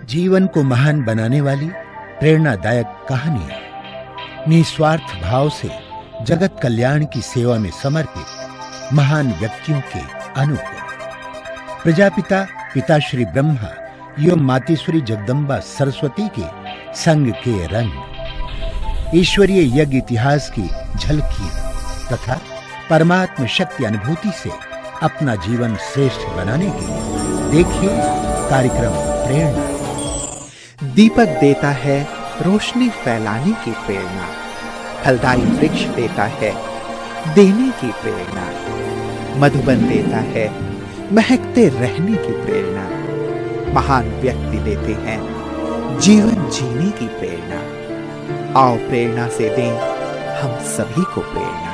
जीवन को महान बनाने वाली प्रेरणादायक कहानियां, निस्वार्थ भाव से जगत कल्याण की सेवा में समर्पित महान व्यक्तियों के अनुभव। प्रजापिता पिताश्री ब्रह्मा एवं मातेश्वरी जगदम्बा सरस्वती के संग के रंग, ईश्वरीय यज्ञ इतिहास की झलकियां तथा परमात्म शक्ति अनुभूति से अपना जीवन श्रेष्ठ बनाने के लिए देखिए कार्यक्रम प्रेरणा। दीपक देता है रोशनी फैलाने की प्रेरणा, फलदायी वृक्ष देता है देने की प्रेरणा, मधुबन देता है महकते रहने की प्रेरणा, महान व्यक्ति देते हैं जीवन जीने की प्रेरणा। आओ प्रेरणा से दें हम सभी को प्रेरणा।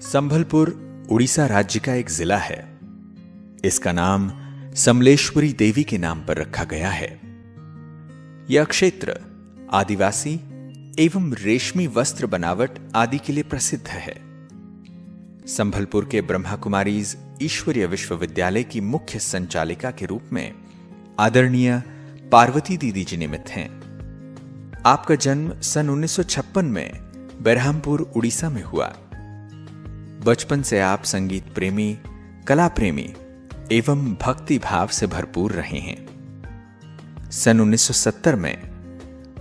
संभलपुर उड़ीसा राज्य का एक जिला है। इसका नाम समलेश्वरी देवी के नाम पर रखा गया है। यह क्षेत्र आदिवासी एवं रेशमी वस्त्र बनावट आदि के लिए प्रसिद्ध है। संभलपुर के ब्रह्मा कुमारीज ईश्वरीय विश्वविद्यालय की मुख्य संचालिका के रूप में आदरणीय पार्वती दीदी जी निमित्त हैं। आपका जन्म सन 1956 में बेरहामपुर उड़ीसा में हुआ। बचपन से आप संगीत प्रेमी, कला प्रेमी एवं भक्ति भाव से भरपूर रहे हैं। सन 1970 में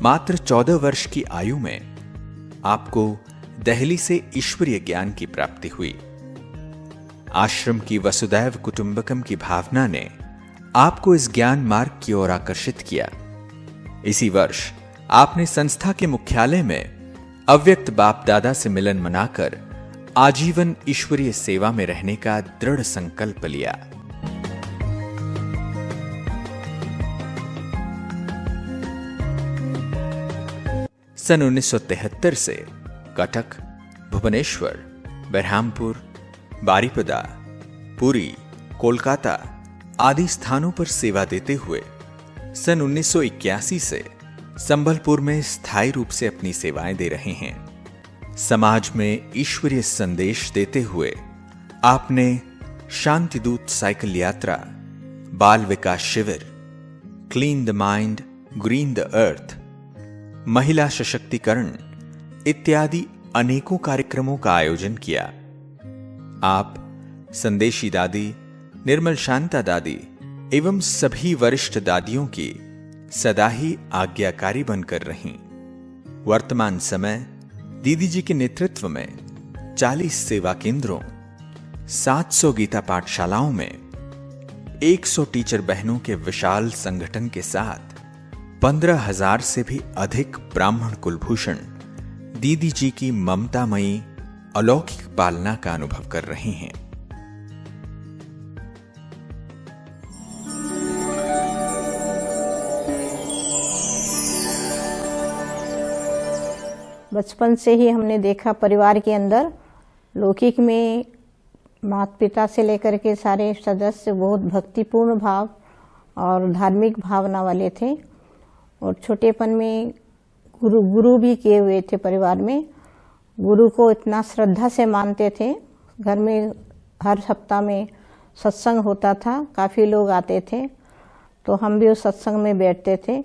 मात्र 14 वर्ष की आयु में आपको दिल्ली से ईश्वरीय ज्ञान की प्राप्ति हुई। आश्रम की वसुदैव कुटुंबकम की भावना ने आपको इस ज्ञान मार्ग की ओर आकर्षित किया। इसी वर्ष आपने संस्था के मुख्यालय में अव्यक्त बाप दादा से मिलन मनाकर आजीवन ईश्वरीय सेवा में रहने का दृढ़ संकल्प लिया। सन 1973 से कटक, भुवनेश्वर, बेरहामपुर, बारीपदा, पुरी, कोलकाता आदि स्थानों पर सेवा देते हुए सन 1981 से संबलपुर में स्थायी रूप से अपनी सेवाएं दे रहे हैं। समाज में ईश्वरीय संदेश देते हुए आपने शांति दूत साइकिल यात्रा, बाल विकास शिविर, clean the mind, green the earth, महिला सशक्तिकरण इत्यादि अनेकों कार्यक्रमों का आयोजन किया। आप संदेशी दादी, निर्मल शांता दादी एवं सभी वरिष्ठ दादियों की सदा ही आज्ञाकारी बनकर रहीं। वर्तमान समय दीदी जी के नेतृत्व में 40 सेवा केंद्रों, 700 गीता पाठशालाओं में 100 टीचर बहनों के विशाल संगठन के साथ 15,000 से भी अधिक ब्राह्मण कुलभूषण दीदी जी की ममतामयी अलौकिक पालना का अनुभव कर रहे हैं। बचपन से ही हमने देखा परिवार के अंदर लौकिक में माता पिता से लेकर के सारे सदस्य बहुत भक्तिपूर्ण भाव और धार्मिक भावना वाले थे और छोटेपन में गुरु भी किए हुए थे। परिवार में गुरु को इतना श्रद्धा से मानते थे। घर में हर सप्ताह में सत्संग होता था, काफ़ी लोग आते थे तो हम भी उस सत्संग में बैठते थे।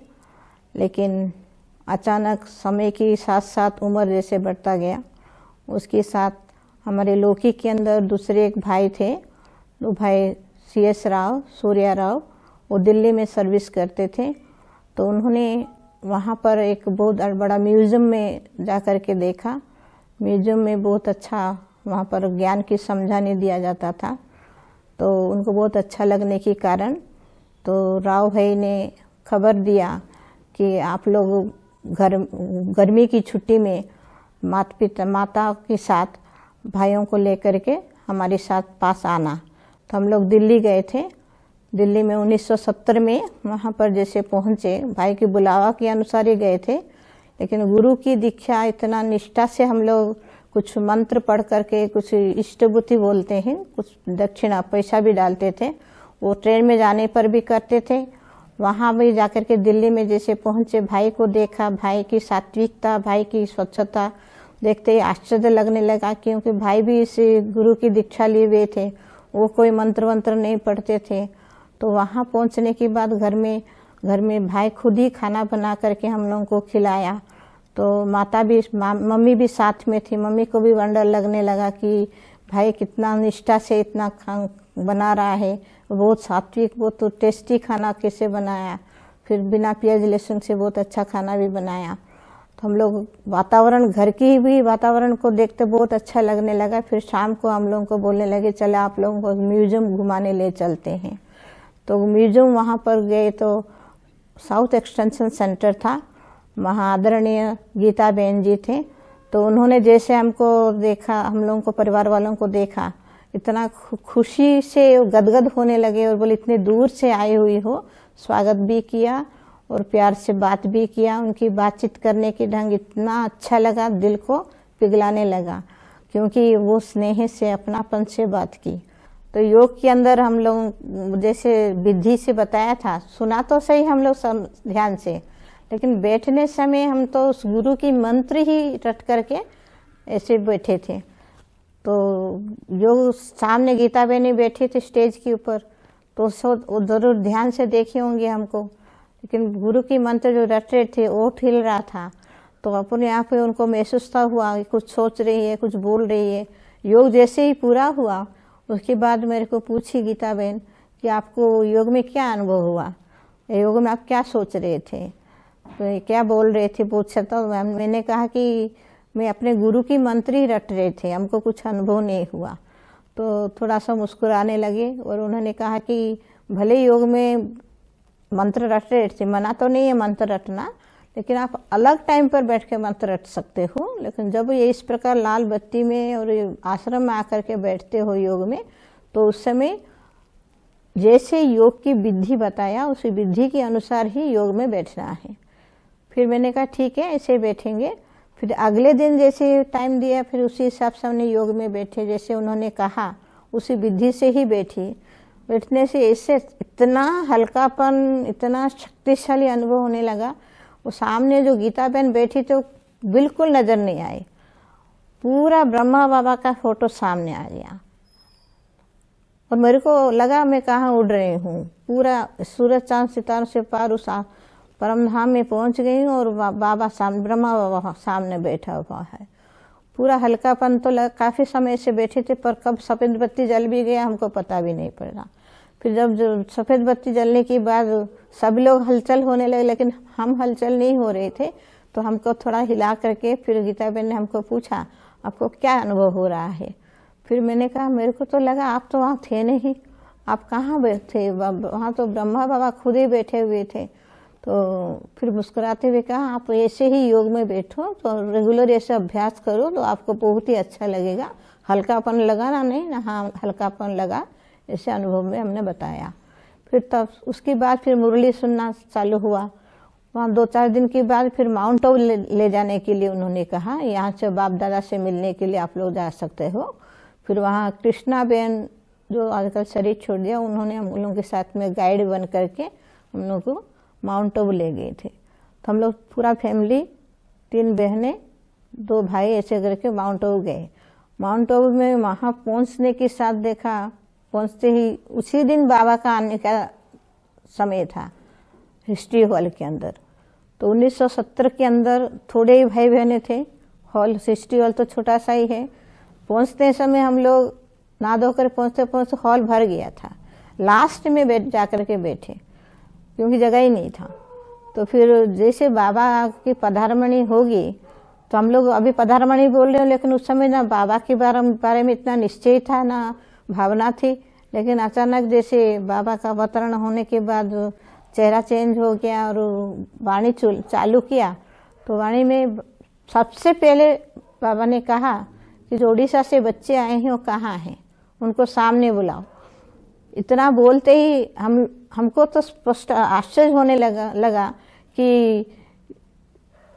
लेकिन अचानक समय के साथ साथ उम्र जैसे बढ़ता गया, उसके साथ हमारे लौकिक के अंदर दूसरे एक भाई थे, दो भाई CS राव, सूर्या राव, वो दिल्ली में सर्विस करते थे। तो उन्होंने वहाँ पर एक बहुत बड़ा म्यूज़ियम में जा कर के देखा। म्यूज़ियम में बहुत अच्छा वहाँ पर ज्ञान की समझाने दिया जाता था। तो उनको बहुत अच्छा लगने के कारण तो राव भाई ने खबर दिया कि आप लोग गर्मी की छुट्टी में माता के साथ भाइयों को लेकर के हमारे साथ पास आना। तो हम लोग दिल्ली गए थे। दिल्ली में 1970 में वहाँ पर जैसे पहुँचे, भाई की बुलावा के अनुसार ही गए थे, लेकिन गुरु की दीक्षा इतना निष्ठा से हम लोग कुछ मंत्र पढ़ करके कुछ इष्टबुद्धि बोलते हैं, कुछ दक्षिणा पैसा भी डालते थे, वो ट्रेन में जाने पर भी करते थे। वहाँ भी जाकर के दिल्ली में जैसे पहुँचे, भाई को देखा, भाई की सात्विकता, भाई की स्वच्छता देखते ही आश्चर्य लगने लगा, क्योंकि भाई भी इस गुरु की दीक्षा लिए हुए थे, वो कोई मंत्र वंत्र नहीं पढ़ते थे। तो वहाँ पहुँचने के बाद घर में भाई खुद ही खाना बना करके हम लोगों को खिलाया। तो माता भी मम्मी भी साथ में थी। मम्मी को भी वंडर लगने लगा कि भाई कितना निष्ठा से इतना बना रहा है, बहुत सात्विक, बहुत टेस्टी खाना कैसे बनाया, फिर बिना प्याज लहसुन से बहुत अच्छा खाना भी बनाया। तो हम लोग वातावरण, घर की भी वातावरण को देखते बहुत अच्छा लगने लगा। फिर शाम को हम लोगों को बोलने लगे चले आप लोगों को म्यूजियम घुमाने ले चलते हैं। तो म्यूजियम वहाँ पर गए तो साउथ एक्सटेंशन सेंटर था, वहाँ आदरणीय गीता बहन जी थे। तो उन्होंने जैसे हमको देखा, हम लोगों को परिवार वालों को देखा, इतना खुशी से गदगद होने लगे और बोले इतने दूर से आई हुई हो। स्वागत भी किया और प्यार से बात भी किया। उनकी बातचीत करने की ढंग इतना अच्छा लगा, दिल को पिघलाने लगा, क्योंकि वो स्नेह से, अपनापन से बात की। तो योग के अंदर हम लोग जैसे विधि से बताया था, सुना तो सही हम लोग ध्यान से, लेकिन बैठने समय हम तो उस गुरु की मंत्र ही रट करके ऐसे बैठे थे। तो जो सामने गीता बहनी बैठी थी स्टेज के ऊपर, तो वो जरूर ध्यान से देखे होंगे हमको, लेकिन गुरु की मंत्र जो रट रहे थे वो हिल रहा था। तो अपने आप पे उनको महसूस हुआ कि कुछ सोच रही है, कुछ बोल रही है। योग जैसे ही पूरा हुआ, उसके बाद मेरे को पूछी गीता बहन कि आपको योग में क्या अनुभव हुआ, योग में आप क्या सोच रहे थे, तो क्या बोल रहे थे पूछा। तो मैंने कहा कि मैं अपने गुरु की मंत्र ही रट रहे थे, हमको कुछ अनुभव नहीं हुआ। तो थोड़ा सा मुस्कुराने लगे और उन्होंने कहा कि भले योग में मंत्र रट रहे थे, मना तो नहीं है मंत्र रटना, लेकिन आप अलग टाइम पर बैठ के मंत्र रट सकते हो। लेकिन जब ये इस प्रकार लाल बत्ती में और आश्रम में आकर के बैठते हो योग में, तो उस समय जैसे योग की विधि बताया, उसी विधि के अनुसार ही योग में बैठना है। फिर मैंने कहा ठीक है, ऐसे बैठेंगे। फिर अगले दिन जैसे टाइम दिया, फिर उसी हिसाब से हमने योग में बैठे, जैसे उन्होंने कहा उसी विधि से ही बैठी। बैठने से ऐसे इतना हल्कापन, इतना शक्तिशाली अनुभव होने लगा। वो सामने जो गीता बहन बैठी तो बिल्कुल नजर नहीं आई, पूरा ब्रह्मा बाबा का फोटो सामने आ गया और मेरे को लगा मैं कहाँ उड़ रही हूँ। पूरा सूरज चांद सितारों से पार उस परम धाम में पहुँच गई हूँ और बाबा सामने, ब्रह्मा बाबा सामने बैठा हुआ है। पूरा हल्कापन तो काफ़ी समय से बैठे थे, पर कब सफ़ेद बत्ती जल भी गया हमको पता भी नहीं पड़ा। फिर जब जो सफ़ेद बत्ती जलने के बाद सब लोग हलचल होने लगे, लेकिन हम हलचल नहीं हो रहे थे। तो हमको थोड़ा हिला करके फिर गीता बहन ने हमको पूछा आपको क्या अनुभव हो रहा है। फिर मैंने कहा मेरे को तो लगा आप तो वहाँ थे नहीं, आप कहाँ बैठे, वहाँ तो ब्रह्मा बाबा खुद ही बैठे हुए थे। तो फिर मुस्कुराते हुए कहा आप ऐसे ही योग में बैठो, तो रेगुलर ऐसे अभ्यास करो तो आपको बहुत ही अच्छा लगेगा। हल्कापन लगा ना, नहीं ना, हाँ हल्कापन लगा, ऐसे अनुभव में हमने बताया। फिर तब उसके बाद फिर मुरली सुनना चालू हुआ। वहाँ 2-4 दिन के बाद फिर माउंट आबू ले जाने के लिए उन्होंने कहा, यहाँ से बाप दादा से मिलने के लिए आप लोग जा सकते हो। फिर वहाँ कृष्णा बहन जो आजकल शरीर छोड़ दिया, उन्होंने हम लोगों के साथ में गाइड बन करके हम लोग को माउंट आबू ले गए थे। तो हम लोग पूरा फैमिली, 3 बहनें 2 भाई ऐसे करके माउंट आबू गए। माउंट आबू में वहाँ पहुँचने के साथ देखा, पहुँचते ही उसी दिन बाबा का आने का समय था हिस्ट्री हॉल के अंदर। तो 1970 के अंदर थोड़े ही भाई बहनें थे, हॉल हिस्ट्री हॉल तो छोटा सा ही है। पहुँचते समय हम लोग नहा धोकर पहुँचते पहुँचते हॉल भर गया था। लास्ट में बैठ जा कर के बैठे, क्योंकि जगह ही नहीं था। तो फिर जैसे बाबा की पधारमणि होगी, तो हम लोग अभी पधारमणि बोल रहे हो, लेकिन उस समय ना बाबा के बारे में इतना निश्चय था, ना भावना थी। लेकिन अचानक जैसे बाबा का अवतरण होने के बाद चेहरा चेंज हो गया और वाणी चालू किया। तो वाणी में सबसे पहले बाबा ने कहा कि जो उड़ीसा से बच्चे आए हैं वो कहाँ हैं, उनको सामने बुलाओ। इतना बोलते ही हमको तो स्पष्ट आश्चर्य होने लगा कि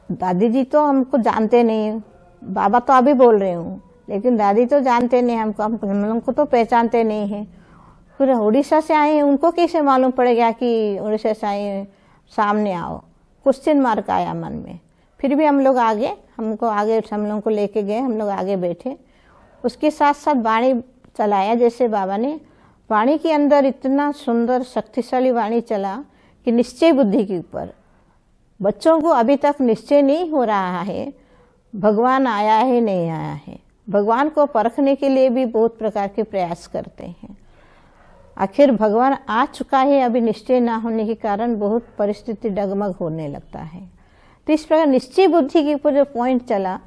दादी जी तो हमको जानते नहीं, बाबा तो अभी बोल रहे हूँ, लेकिन दादी तो जानते नहीं हमको, हम लोगों को तो पहचानते नहीं हैं। फिर उड़ीसा से आए हैं, उनको कैसे मालूम पड़ गया कि उड़ीसा से आए हैं, सामने आओ। क्वेश्चन मार्क आया मन में। फिर भी हम लोग हम लोगों को लेके गए, हम लोग आगे बैठे। उसके साथ साथ वाणी चलाया, जैसे बाबा ने वाणी के अंदर इतना सुंदर शक्तिशाली वाणी चला कि निश्चय बुद्धि के ऊपर बच्चों को अभी तक निश्चय नहीं हो रहा है भगवान आया है नहीं आया है। भगवान को परखने के लिए भी बहुत प्रकार के प्रयास करते हैं। आखिर भगवान आ चुका है, अभी निश्चय ना होने के कारण बहुत परिस्थिति डगमग होने लगता है। तो इस प्रकार निश्चय बुद्धि के ऊपर जो पॉइंट चला,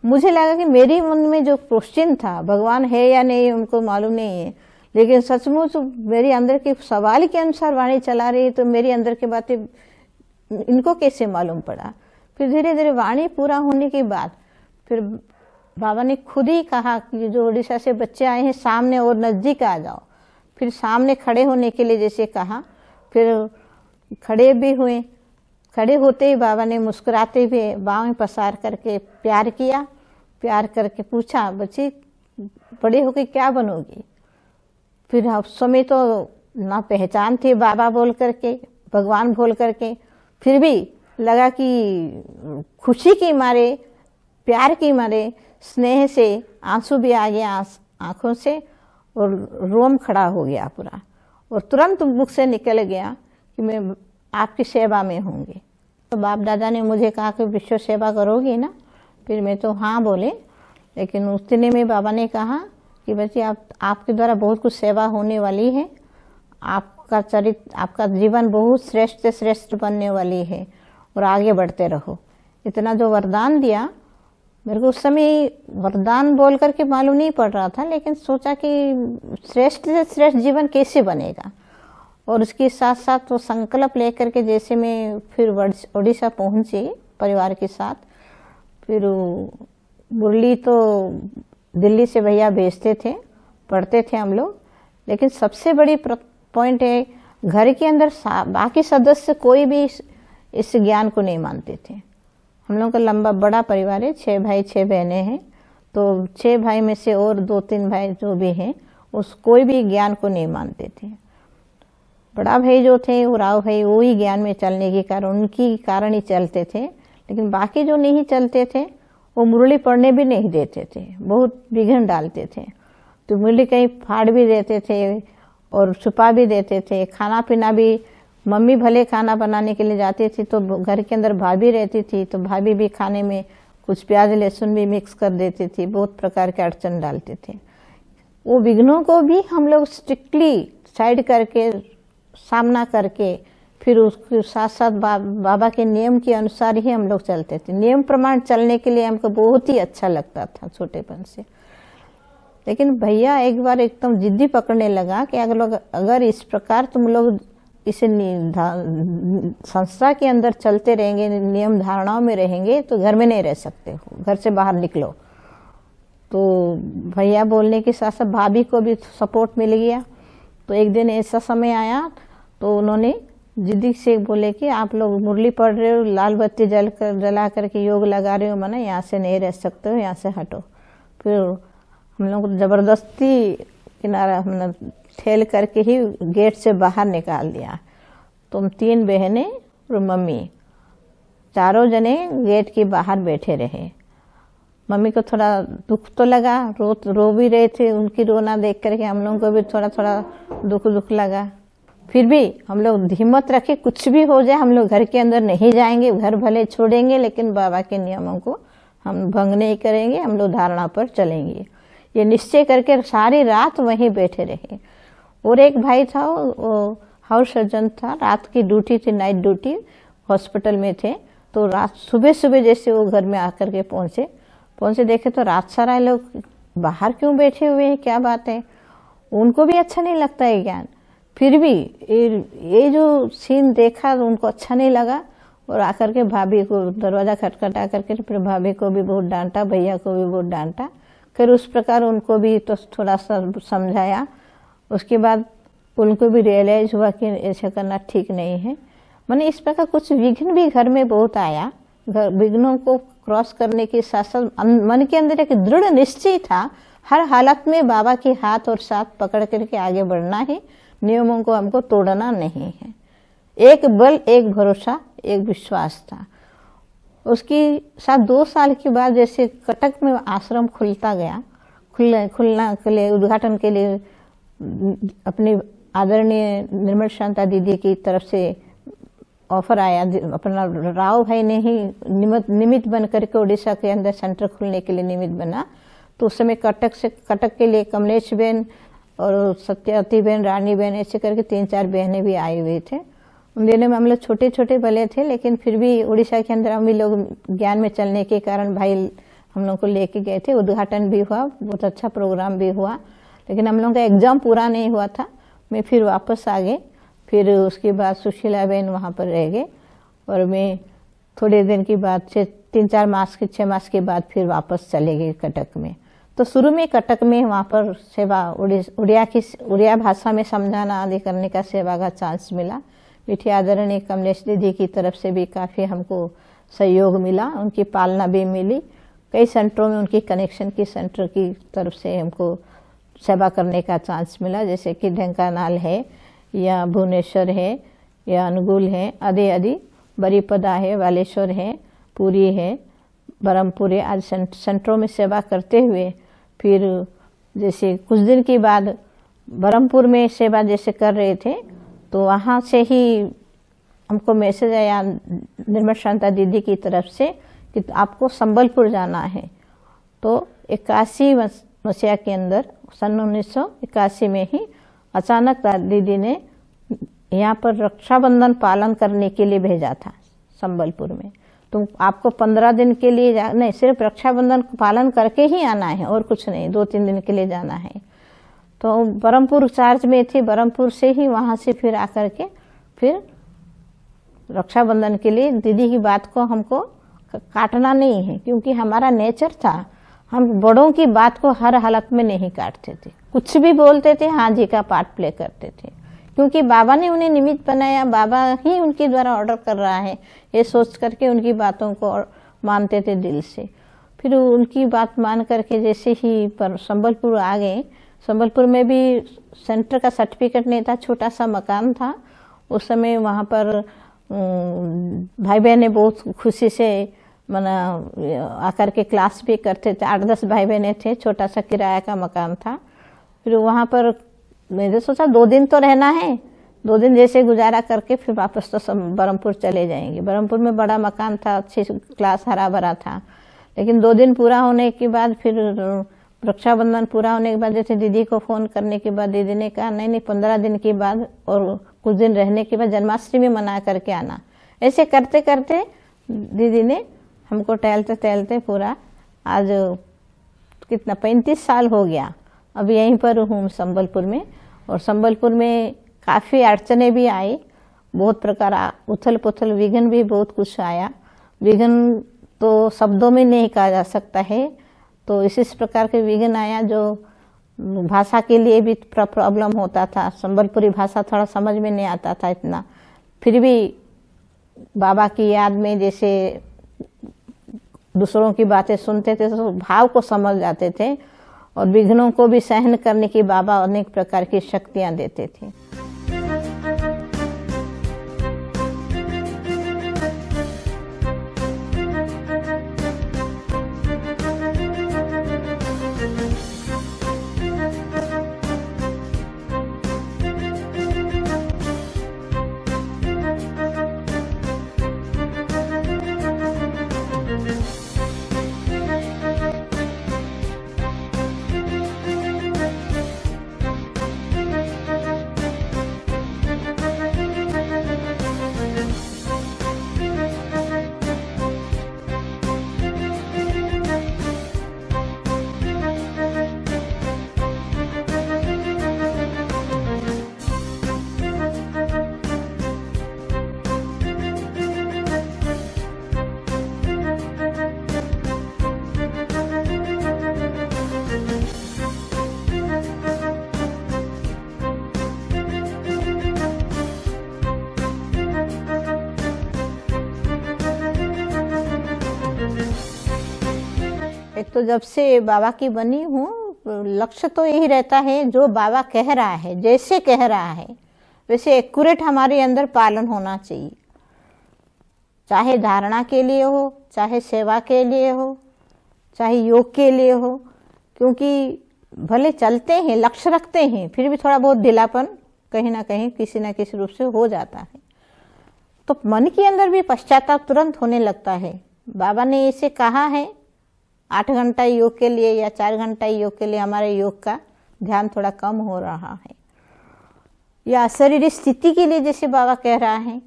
मुझे लगा कि मेरे मन में जो क्वेश्चन था, भगवान है या नहीं उनको मालूम नहीं है, लेकिन सचमुच मेरे अंदर के सवाल के अनुसार वाणी चला रही है, तो मेरे अंदर की बातें इनको कैसे मालूम पड़ा। फिर धीरे धीरे वाणी पूरा होने के बाद फिर बाबा ने खुद ही कहा कि जो उड़ीसा से बच्चे आए हैं सामने और नज़दीक आ जाओ। फिर सामने खड़े होने के लिए जैसे कहा, फिर खड़े भी हुए। खड़े होते ही बाबा ने मुस्कुराते हुए बाँह पसार करके प्यार किया। प्यार करके पूछा, बच्ची बड़े होके क्या बनोगी। फिर उस समय तो ना पहचान थी बाबा बोल करके, भगवान बोल करके, फिर भी लगा कि खुशी के मारे, प्यार के मारे, स्नेह से आंसू भी आ गया आंखों से और रोम खड़ा हो गया पूरा, और तुरंत मुख से निकल गया कि मैं आपकी सेवा में होंगी। तो बाप दादा ने मुझे कहा कि विश्व सेवा करोगी ना। फिर मैं तो हाँ बोले, लेकिन उस दिन में बाबा ने कहा कि बच्ची आपके द्वारा बहुत कुछ सेवा होने वाली है, आपका चरित्र, आपका जीवन बहुत श्रेष्ठ से श्रेष्ठ बनने वाली है और आगे बढ़ते रहो। इतना जो वरदान दिया, मेरे को उस समय वरदान बोल करके मालूम नहीं पड़ रहा था, लेकिन सोचा कि श्रेष्ठ से श्रेष्ठ जीवन कैसे बनेगा। और उसके साथ साथ वो संकल्प लेकर के जैसे मैं फिर उड़ीसा पहुंची परिवार के साथ। फिर मुरली तो दिल्ली से भैया भेजते थे, पढ़ते थे हम लोग। लेकिन सबसे बड़ी पॉइंट है, घर के अंदर बाकी सदस्य कोई भी इस ज्ञान को नहीं मानते थे। हम लोग का लंबा बड़ा परिवार है, 6 भाई 6 बहनें हैं। तो 6 भाई में से और 2-3 भाई जो भी हैं, उस कोई भी ज्ञान को नहीं मानते थे। बड़ा भाई जो थे वो राव भाई, वो ही ज्ञान में चलने के कारण, उनकी कारण ही चलते थे। लेकिन बाकी जो नहीं चलते थे वो मुरली पढ़ने भी नहीं देते थे, बहुत विघ्न डालते थे। तो मुरली कहीं फाड़ भी देते थे और छुपा भी देते थे। खाना पीना भी, मम्मी भले खाना बनाने के लिए जाती थी तो घर के अंदर भाभी रहती थी, तो भाभी भी खाने में कुछ प्याज लहसुन भी मिक्स कर देती थी, बहुत प्रकार के अड़चन डालते थे। वो विघ्नों को भी हम लोग स्ट्रिक्टली साइड करके, सामना करके, फिर उसके साथ साथ बाबा के नियम के अनुसार ही हम लोग चलते थे। नियम प्रमाण चलने के लिए हमको बहुत ही अच्छा लगता था छोटेपन से। लेकिन भैया एक बार एकदम जिद्दी पकड़ने लगा कि अगर इस प्रकार तुम लोग इसे संस्था के अंदर चलते रहेंगे, नियम धारणाओं में रहेंगे, तो घर में नहीं रह सकते हो, घर से बाहर निकलो। तो भैया बोलने के साथ साथ भाभी को भी सपोर्ट मिल गया। तो एक दिन ऐसा समय आया तो उन्होंने जिद्दी से बोले कि आप लोग मुरली पढ़ रहे हो, लाल बत्ती जला करके योग लगा रहे हो, माना यहाँ से नहीं रह सकते हो, यहाँ से हटो। फिर हम लोग ज़बरदस्ती किनारा हमने ठेल करके ही गेट से बाहर निकाल दिया। तुम 3 बहनें और मम्मी, चारों जने गेट के बाहर बैठे रहे। मम्मी को थोड़ा दुख तो लगा, रो भी रहे थे, उनकी रोना देख करके हम लोगों को भी थोड़ा थोड़ा दुख लगा। फिर भी हम लोग हिम्मत रखे, कुछ भी हो जाए हम लोग घर के अंदर नहीं जाएंगे, घर भले छोड़ेंगे लेकिन बाबा के नियमों को हम भंग नहीं करेंगे, हम लोग धारणा पर चलेंगे। ये निश्चय करके सारी रात वहीं बैठे रहे। और एक भाई था, वो हाउस सर्जन था, रात की ड्यूटी थी, नाइट ड्यूटी, हॉस्पिटल में थे। तो रात सुबह सुबह जैसे वो घर में आकर के पहुंचे देखे तो रात सारा लोग बाहर क्यों बैठे हुए हैं, क्या बात है। उनको भी अच्छा नहीं लगता है ज्ञान, फिर भी ये जो सीन देखा उनको अच्छा नहीं लगा और आकर के भाभी को दरवाज़ा खटखटा करके फिर भाभी को भी बहुत डांटा, भैया को भी बहुत डांटा। फिर उस प्रकार उनको भी तो थोड़ा सा समझाया। उसके बाद उनको भी रियलाइज हुआ कि ऐसा करना ठीक नहीं है। मैंने इस प्रकार कुछ विघ्न भी घर में बहुत आया। विघ्नों को क्रॉस करने के साथ साथ मन के अंदर एक दृढ़ निश्चय था, हर हालत में बाबा के हाथ और साथ पकड़ करके आगे बढ़ना है, नियमों को हमको तोड़ना नहीं है। एक बल, एक भरोसा, एक विश्वास था। उसके साथ 2 साल के बाद जैसे कटक में आश्रम खुलता गया, खुलना के लिए उद्घाटन के लिए अपनी आदरणीय निर्मल शांता दीदी की तरफ से ऑफर आया। अपना राव भाई ने ही निमित्त बन करके उड़ीसा के अंदर सेंटर खुलने के लिए निमित्त बना। तो उस समय कटक के लिए कमलेश बहन और सत्यवती बहन, रानी बहन, ऐसे करके 3-4 बहनें भी आई हुई थे। उन दिनों में हम लोग छोटे छोटे भले थे, लेकिन फिर भी उड़ीसा के अंदर हम भी लोग ज्ञान में चलने के कारण भाई हम लोग को लेके गए थे। उद्घाटन भी हुआ, बहुत अच्छा प्रोग्राम भी हुआ, लेकिन हम लोग का एग्जाम पूरा नहीं हुआ था। मैं फिर वापस आ गए। फिर उसके बाद सुशीला बहन वहाँ पर रह गए और मैं थोड़े दिन के बाद 6 मास के बाद फिर वापस चले गए कटक में। तो शुरू में कटक में वहाँ पर सेवा उड़िया भाषा में समझाना आदि करने का सेवा का चांस मिला। मीठी आदरणीय कमलेश दीदी की तरफ से भी काफ़ी हमको सहयोग मिला, उनकी पालना भी मिली। कई सेंटरों में उनकी कनेक्शन की सेंटर की तरफ से हमको सेवा करने का चांस मिला, जैसे कि ढेंकानाल है या भुवनेश्वर है या अनुगुल है, आदि बरीपदा है, वालेश्वर है, पुरी है, बरमपुर है। आज सेंटरों में सेवा करते हुए फिर जैसे कुछ दिन के बाद बरमपुर में सेवा जैसे कर रहे थे तो वहाँ से ही हमको मैसेज आया निर्मल शांता दीदी की तरफ से कि आपको संबलपुर जाना है। तो 81 मसीहा के अंदर सन 1981 में ही अचानक दीदी ने यहाँ पर रक्षाबंधन पालन करने के लिए भेजा था संबलपुर में। तो आपको 15 दिन के लिए नहीं, सिर्फ रक्षाबंधन पालन करके ही आना है और कुछ नहीं, 2-3 दिन के लिए जाना है। तो बरमपुर चार्ज में थी, बरमपुर से ही वहाँ से फिर आकर के फिर रक्षाबंधन के लिए दीदी की बात को हमको काटना नहीं है, क्योंकि हमारा नेचर था, हम बड़ों की बात को हर हालत में नहीं काटते थे। कुछ भी बोलते थे, हाँ जी का पार्ट प्ले करते थे, क्योंकि बाबा ने उन्हें निमित्त बनाया, बाबा ही उनके द्वारा ऑर्डर कर रहा है, ये सोच करके उनकी बातों को मानते थे दिल से। फिर उनकी बात मान करके जैसे ही संबलपुर आ गए, संबलपुर में भी सेंटर का सर्टिफिकेट नहीं था, छोटा सा मकान था। उस समय वहाँ पर भाई बहनें बहुत खुशी से मना आकर के क्लास भी करते थे। 8-10 भाई बहनें थे, छोटा सा किराया का मकान था। फिर वहाँ पर मैंने सोचा 2 दिन तो रहना है, 2 दिन जैसे गुजारा करके फिर वापस तो बरमपुर चले जाएंगे। बरमपुर में बड़ा मकान था, अच्छी क्लास, हरा भरा था। लेकिन 2 दिन पूरा होने के बाद फिर रक्षाबंधन पूरा होने के बाद जैसे दीदी को फ़ोन करने के बाद दीदी ने कहा नहीं 15 दिन के बाद और कुछ दिन रहने के बाद जन्माष्टमी मना करके आना। ऐसे करते करते दीदी ने हमको टहलते टहलते पूरा आज कितना 35 साल हो गया। अब यहीं पर हूँ संबलपुर में, और संबलपुर में काफ़ी अड़चने भी आई, बहुत प्रकार उथल पुथल विघ्न भी बहुत कुछ आया। विघ्न तो शब्दों में नहीं कहा जा सकता है, तो इस प्रकार के विघ्न आया जो भाषा के लिए भी प्रॉब्लम होता था। संबलपुरी भाषा थोड़ा समझ में नहीं आता था इतना, फिर भी बाबा की याद में जैसे दूसरों की बातें सुनते थे तो भाव को समझ जाते थे, और विघ्नों को भी सहन करने की बाबा अनेक प्रकार की शक्तियाँ देते थे। एक तो जब से बाबा की बनी हूँ, लक्ष्य तो यही रहता है जो बाबा कह रहा है, जैसे कह रहा है वैसे एक्यूरेट हमारे अंदर पालन होना चाहिए। चाहे धारणा के लिए हो, चाहे सेवा के लिए हो, चाहे योग के लिए हो, क्योंकि भले चलते हैं, लक्ष्य रखते हैं, फिर भी थोड़ा बहुत ढीलापन कहीं ना कहीं किसी न किसी रूप से हो जाता है। तो मन के अंदर भी पश्चाताप तुरंत होने लगता है। बाबा ने इसे कहा है 8 घंटा योग के लिए या 4 घंटा योग के लिए हमारे योग का ध्यान थोड़ा कम हो रहा है, या अशरीरी स्थिति के लिए जैसे बाबा कह रहा है,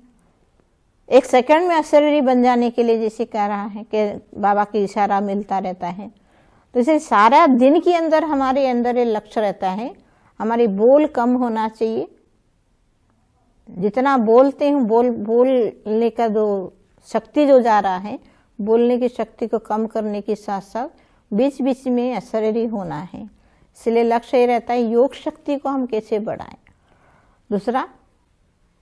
1 सेकंड में अशरीरी बन जाने के लिए जैसे कह रहा है कि बाबा की इशारा मिलता रहता है। तो इसे सारा दिन के अंदर हमारे अंदर ये लक्ष्य रहता है, हमारी बोल कम होना चाहिए। जितना बोलते हैं बोलने का जो शक्ति जो जा रहा है, बोलने की शक्ति को कम करने के साथ साथ बीच बीच में अशरीरी होना है। इसलिए लक्ष्य ये रहता है योग शक्ति को हम कैसे बढ़ाएं। दूसरा,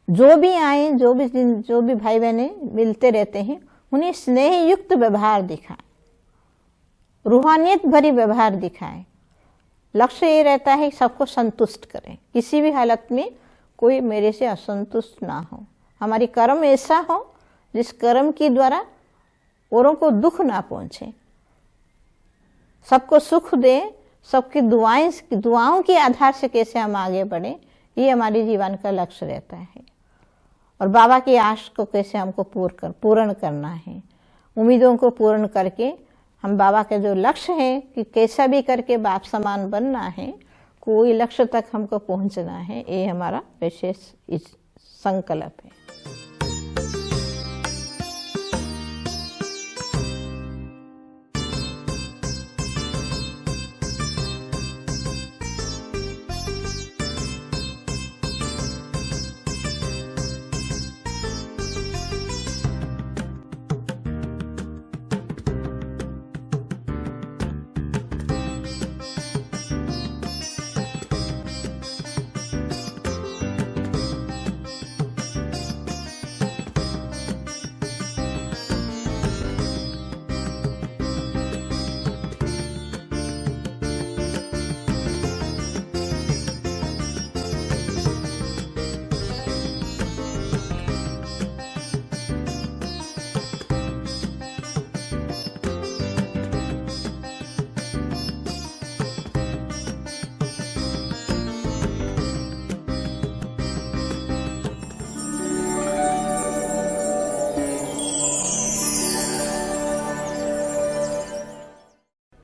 जो भी आए, जो भी भाई बहने मिलते रहते हैं, उन्हें स्नेह युक्त व्यवहार दिखाएं, रूहानियत भरी व्यवहार दिखाएं। लक्ष्य ये रहता है सबको संतुष्ट करें, किसी भी हालत में कोई मेरे से असंतुष्ट ना हो। हमारी कर्म ऐसा हो जिस कर्म के द्वारा औरों को दुख ना पहुंचे, सबको सुख दे, सबकी दुआओं के आधार से कैसे हम आगे बढ़े, ये हमारे जीवन का लक्ष्य रहता है। और बाबा की आश को कैसे हमको पूर्ण करना है, उम्मीदों को पूर्ण करके हम बाबा के जो लक्ष्य है कि कैसा भी करके बाप समान बनना है, कोई लक्ष्य तक हमको पहुंचना है, ये हमारा विशेष संकल्प है।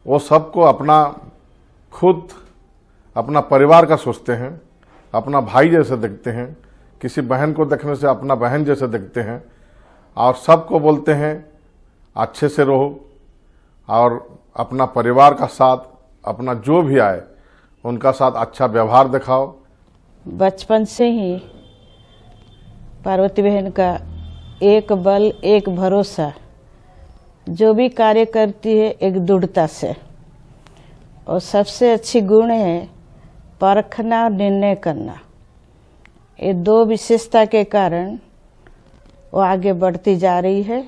वो सबको अपना खुद अपना परिवार का सोचते हैं, अपना भाई जैसे देखते हैं, किसी बहन को देखने से अपना बहन जैसे देखते हैं, और सबको बोलते हैं अच्छे से रहो और अपना परिवार का साथ, अपना जो भी आए उनका साथ अच्छा व्यवहार दिखाओ। बचपन से ही पार्वती बहन का एक बल एक भरोसा, जो भी कार्य करती है एक दृढ़ता से, और सबसे अच्छी गुण है परखना और निर्णय करना। ये 2 विशेषता के कारण वो आगे बढ़ती जा रही है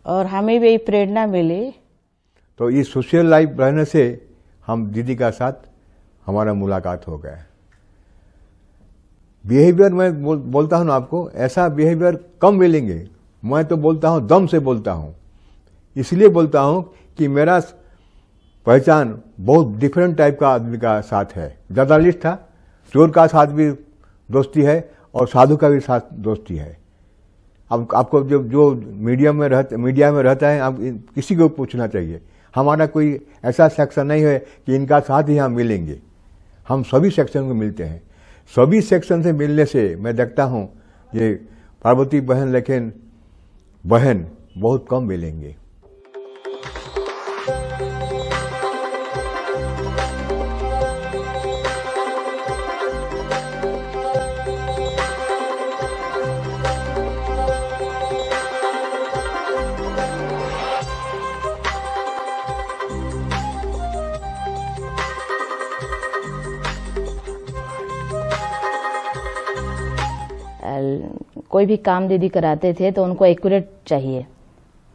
और हमें भी प्रेरणा मिली। तो इस सोशल लाइफ रहने से हम दीदी का साथ हमारा मुलाकात हो गया। बिहेवियर मैं बोलता हूँ ना आपको, ऐसा बिहेवियर कम मिलेंगे। मैं तो बोलता हूँ, दम से बोलता हूँ। इसलिए बोलता हूँ कि मेरा पहचान बहुत डिफरेंट टाइप का आदमी का साथ है। जर्नलिस्ट था, चोर का साथ भी दोस्ती है और साधु का भी साथ दोस्ती है। अब आपको जो मीडिया में रहता है, आप किसी को पूछना चाहिए। हमारा कोई ऐसा सेक्शन नहीं है कि इनका साथ ही हम मिलेंगे। हम सभी सेक्शन को मिलते हैं। सभी सेक्शन से मिलने से मैं देखता हूँ ये पार्वती बहन, लेकिन बहन बहुत कम मिलेंगे। कोई भी काम दीदी कराते थे तो उनको एक्यूरेट चाहिए,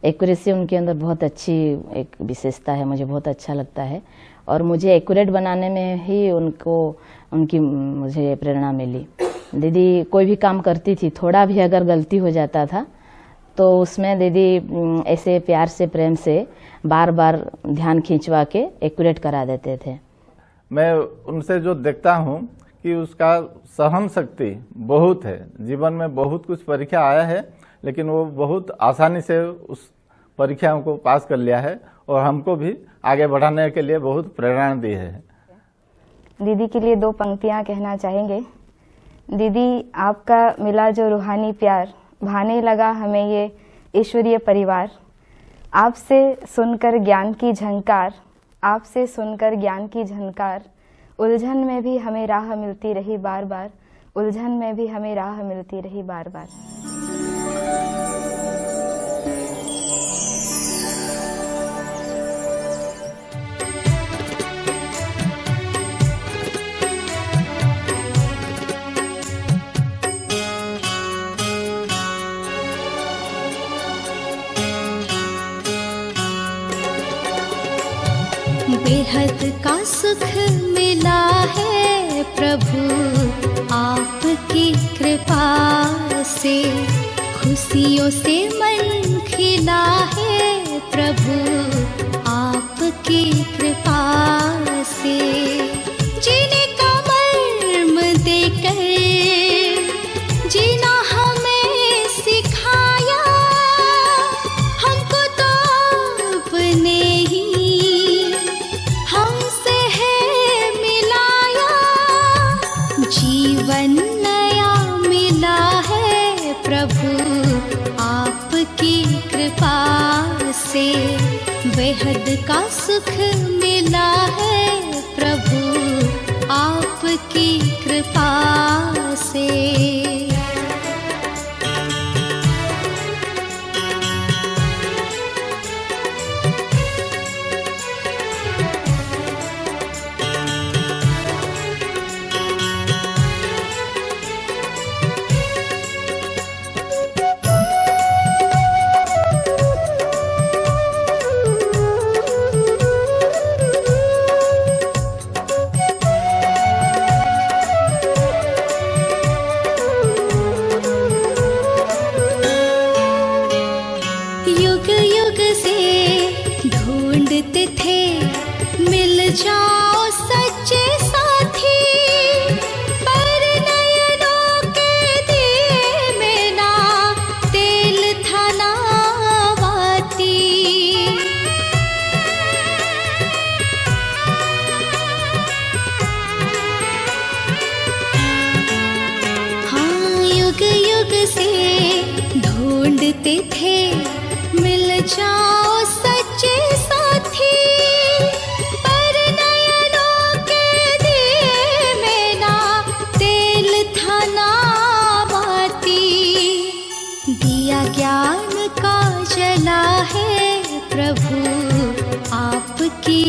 एक्यूरेसी उनके अंदर बहुत अच्छी एक विशेषता है, मुझे बहुत अच्छा लगता है। और मुझे एक्यूरेट बनाने में ही उनकी मुझे प्रेरणा मिली। दीदी कोई भी काम करती थी, थोड़ा भी अगर गलती हो जाता था तो उसमें दीदी ऐसे प्यार से, प्रेम से बार बार ध्यान खींचवा के एक्यूरेट करा देते थे। मैं उनसे जो देखता हूँ कि उसका सहन शक्ति बहुत है। जीवन में बहुत कुछ परीक्षा आया है, लेकिन वो बहुत आसानी से उस परीक्षाओं को पास कर लिया है और हमको भी आगे बढ़ाने के लिए बहुत प्रेरणा दी है। दीदी के लिए 2 पंक्तियाँ कहना चाहेंगे। दीदी, आपका मिला जो रूहानी प्यार, भाने लगा हमें ये ईश्वरीय परिवार। आपसे सुनकर ज्ञान की झंकार, आपसे सुनकर ज्ञान की झनकार। उलझन में भी हमें राह मिलती रही बार बार, उलझन में भी हमें राह मिलती रही बार बार। बेहद का सुख मिला है प्रभु आपकी कृपा से, खुशियों से मन खिला है प्रभु आपकी कृपा से। जीने का मर्म देकर जीना हमें सिखाया, हमको तो अपने ही हमसे है मिलाया। जीवन नया मिला है प्रभु आपकी कृपा से, बेहद का सुख मिला है प्रभु आपकी कृपा से। युग युग से ढूंढते थे मिल जाओ सच्चे साथी, पर नयनों के दिए में ना तेल था ना बाती। हाँ, युग युग से ढूंढते थे मिल जाओ सच्चे साथी, पर नयनों के दिए में ना तेल था ना बाती। दिया ज्ञान का जला है प्रभु आपकी